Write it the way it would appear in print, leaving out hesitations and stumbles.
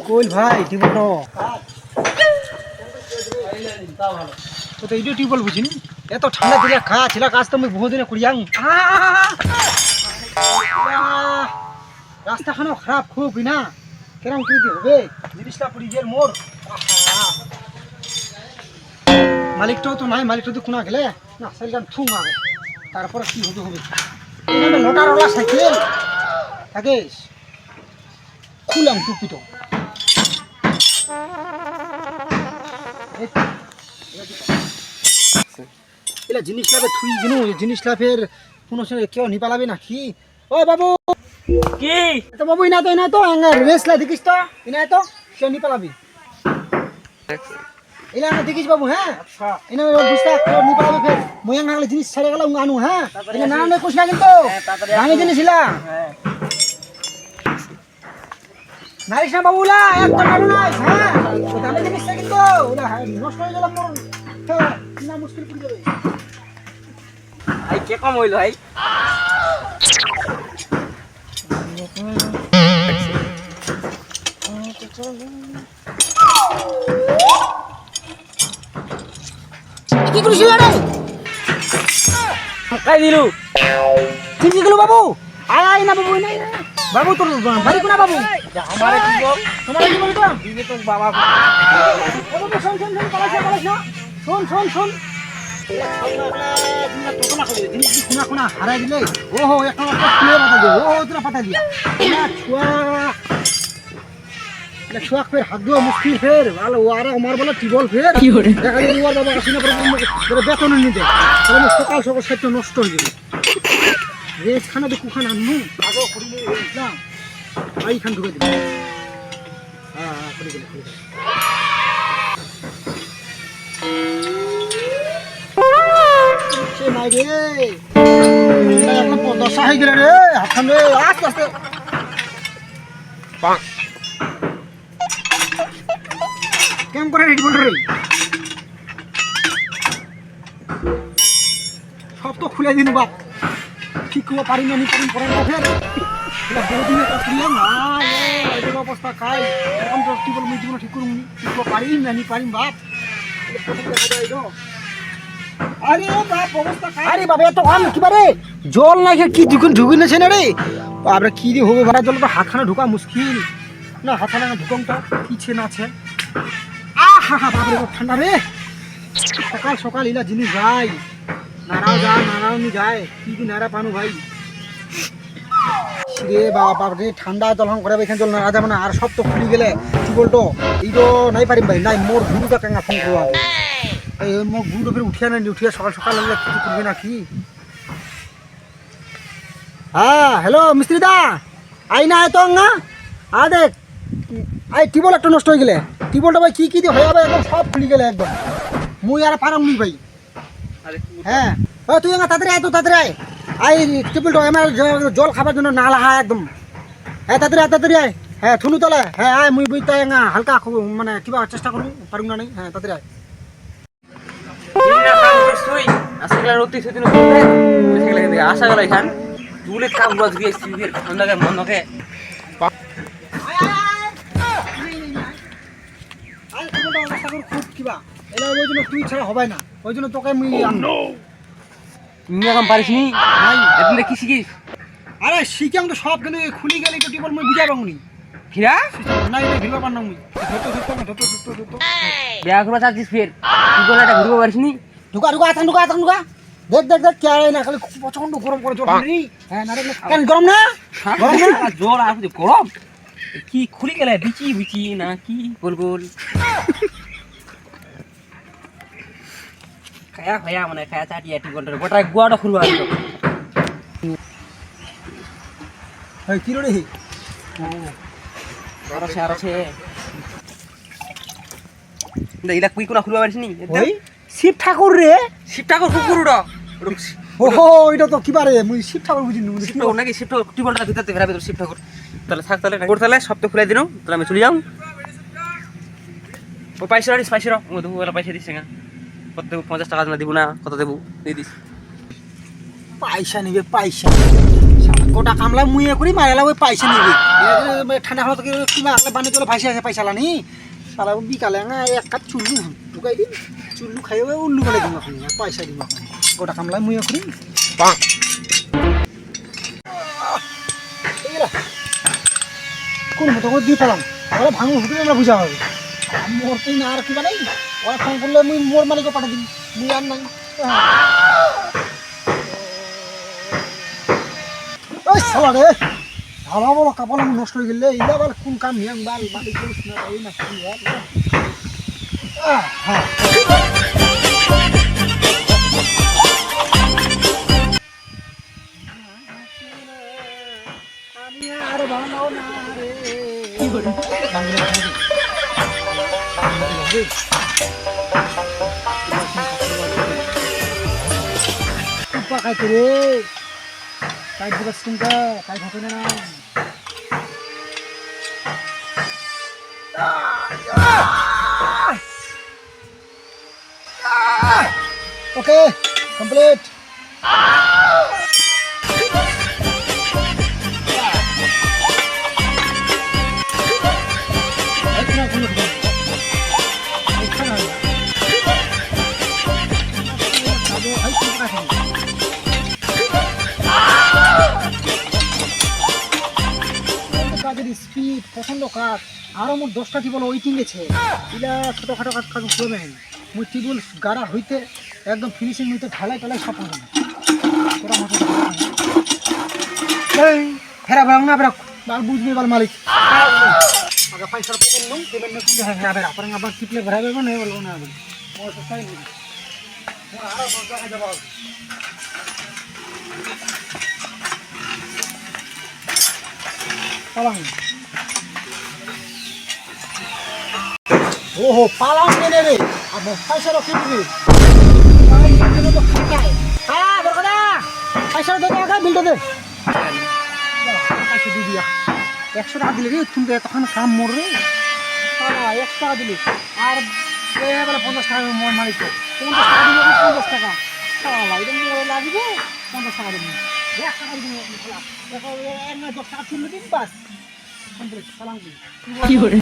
কইল ভাই টিউবল তো এই টিউবল বুঝিনি এত ঠান্ডা দিলে খা ছিল কাজ তো আমি বহু দিনে করিয়াং রাস্তাখানো খারাপ খুব না কেরম কি হবে জিনিসটা পড়ি গেল মোর মালিকটাও তো নাই মালিকটা তো কোনা গেলে না সাইকেল থুম আগে তারপরে কি হবে হবে এখানে মোটরওয়ালা সাইকেল থাকেস খুলাম টুপিটো এলা জিনিস লাভে থুই জিনু জিনিস লাভের কোনো সময় কেউ নি পালাবে নাকি ও বাবু কি তো বাবু ইনা তো রেস লাই দেখিস তো ইনা তো কেউ নি পালাবি এলা না দেখিস বাবু হ্যাঁ আচ্ছা ইনা বুঝতা কেউ নি পালাবে ফের ময়াং নাগলে জিনিস ছেড়ে গেল আনু হ্যাঁ ইনা না না কোশ না কিন্তু ভাঙি জিনিস ইলা হ্যাঁ নাইস না বাবুলা একদম নাড়ু নাইস হ্যাঁ দামি জিনিস কিন্তু ওলা নষ্ট হয়ে গেল মোর না মুশকিল পড়ে যাবে ভাই কে কম হইল ভাই কি করিস রে কাই দিলু ঠিক গেল বাবু আয় না বাবু নাই বাবু তোর বাড়ি কোনা বাবু আমারে কি গো তোমার কি বলি তো দিলে তো বাবা বাবু শোন শোন শোন পালাস না শোন শোন শোন খুনা খুনা হারাই দিলে ওহো এখন খুলে পাতা দে ও তোরা পাতা দিয়া ছুয়া ফের হাত দেওয়া মুশকিল ফের ভালো আর আমার বলে টিবল ফের দেখা যায় ওর বাবা আসিনা পরে বেতন নিতে তাহলে সকাল সকাল সেটা নষ্ট হয়ে যাবে রেস খানা তো কুখান আনমু আগো করিলে না এইখান ঢুকে দিবি হ্যাঁ করে গেলে সে নাই রে একটা দশা হয়ে গেলে রে হাতখান রে আস্তে আস্তে কেমন করে রেডি বল রে সব তো খুলে দিন বাপ ঠিক করে পারি না নি পারি পরে না ফের বহুদিনে কাজ করলাম না এই অবস্থা খাই এখন তো কি বল মুই জীবন ঠিক করুম ঠিক করে পারি না নি পারি বাপ আরে বাপ অবস্থা খাই আরে বাবা এত কাম কি বারে জল নাই কি ঢুকুন না ছেনে রে বাবা কি রে হবে বাড়া জল তো হাতখানা ঢোকা মুশকিল না হাতখানা ঢুকমটা কি ছে না ছে আহা হা বাবা রে ঠান্ডা রে সকাল সকাল ইলা জিনিস যাই নারাও যা নারাও নি যায় কি নারা পানু ভাই রে বাবা রে ঠান্ডা জলহং করে এখান জল নারা যাবে না আর সব তো খুলি গেলে কি বলতো এই তো নাই পারিম ভাই নাই মোর গুরুটা কাঙ্গা ফোন করবো এই মোর গুরু ফের উঠিয়া নাই উঠিয়া সকাল সকাল লাগলে কিছু করবে না কি হ্যাঁ হ্যালো মিস্ত্রি দা আই না তো না আ দেখ আই টিবল একটা নষ্ট হয়ে গেলে টিবলটা ভাই কি দিয়ে হয়ে যাবে একদম সব খুলি গেলে একদম মুই আর পারাম নি ভাই হ্যাঁ ও তুই তাড়াতাড়ি আয় তো তাড়াতাড়ি আয় আই টিবলটা আমার জল খাবার জন্য না লাহা একদম হ্যাঁ তাড়াতাড়ি আয় হ্যাঁ থুনু তলে হ্যাঁ আয় মুই বুঝতে হালকা মানে কিবা চেষ্টা করুন পারুম না নাই হ্যাঁ তাড়াতাড়ি আয় তুই আসলে রতি সেদিন আশা গেল এখান তুলে কাম বাজ গিয়ে সিভির ঠান্ডাকে মনকে খুব কিবা এলা ওই জন্য তুই ছাড়া হবে না ওই জন্য তোকে মুই তুমি এখন পারিস নি নাই এদিন কি শিখিস আরে শিখাম তো সব কিন্তু খুলি গেলে তো টিবল মুই বুঝা পাবনি ফিরা না এটা ভিড়বা পার না মুই ধরতো বিয়া করবা চাচ্ছিস ফের তুই কোন একটা ঘুরবো পারিস নি ঢুকা দেখ কে না খালি প্রচন্ড গরম করে জল রে হ্যাঁ না কেন গরম না জোর আর গরম কি খুলি গেলে বিচি না কি গোল খায়া মানে খায়া চাটিয়া ঠিক ঘন্টা গোটা গুয়াটা খুলবা এই কি রে আর আছে এটা কুই কোনা খুলবা পারিস নি ওই শিব ঠাকুর কুকুরটা ওহো এটা তো কিবা রে মুই শিব ঠাকুর বুঝিনি শিব ঠাকুর নাকি শিব ঠাকুর টিবলটা ভিতরতে ফেরাবে তোর শিব ঠাকুর তাহলে থাক তাহলে সব তো খুলে দিনো তাহলে আমি চলে যাও ও পয়সা পয়সা ও দুবেলা পয়সা দিস না কত দেবো 50 টাকা দিব না কত দেবো দিয়ে দিস পয়সা নিবে পয়সা শালা গোটা কামলা মুইয়ে করি মারালা ওই পয়সা নিবে ঠান্ডা হলো তো কিবা বানি তোলে ভাসি আছে পয়সা লানি শালা বিকালে এক কাপ চুল্লু ঢুকাই দিন চুল্লু খাইবে উল্লু করে দিব এখন পয়সা দিব গোটা কামলা মুইয়ে করি কোন মতো করে দিয়ে পেলাম ওরা ভাঙু হুটে আমরা বুঝা হবে মোর তুই না আর কিবা নাই ওরা ফোন করলে মুই মোর মালিকও পাঠা দিন মুই আর নাই ওই শালা রে ভালো বলো কাপড় আমি নষ্ট হয়ে গেলে এইলা বল কোন কাম নিয়াম বাল মালিক করিস না এই না কি হ্যাঁ আমি আর ভালো না রে কি করে খাইতে রে কাই দিবস শুনকা কাই খাতে না ওকে কমপ্লিট কাজের স্পিড পছন্দ কাজ আরও মোট 10টা টিবল ওয়েটিং গেছে এগুলা ছোটোখাটো কাজ কাজ করবেন মুই টিবল গাড়া হইতে একদম ফিনিশিং হইতে ঢালাই টালাই সব হবে তোরা মতো হেরা বেড়াও না বেড়াও বাল বুঝবে বাল মালিক আগে পয়সার পেমেন্ট কিন্তু হ্যাঁ হেরা বেড়া পরে আবার টিপলে ভরাবে না বলবো না মোর সস্তাই নেই আরও 10 টাকা দেবো পালাং ওহো পালাং নেনে রে আর পয়সা রক্ষে দিবি তো খাই হ্যাঁ বরকদা পয়সা দে টাকা বিলটা দে পয়সা দিয়ে দিয়া 100 টাকা দিলে রে তুমি তখন কাম মোর রে পালা 100 টাকা দিলি আর এবারে 50 টাকা মোর মালিক 50 টাকা দিলে 50 টাকা পালা এটা মোর লাগবে 50 টাকা দিবি 1 টাকা দিবি পালা দেখো এমন 10 টাকা ছিল দিন বাস কমপ্লিট পালাং কি করে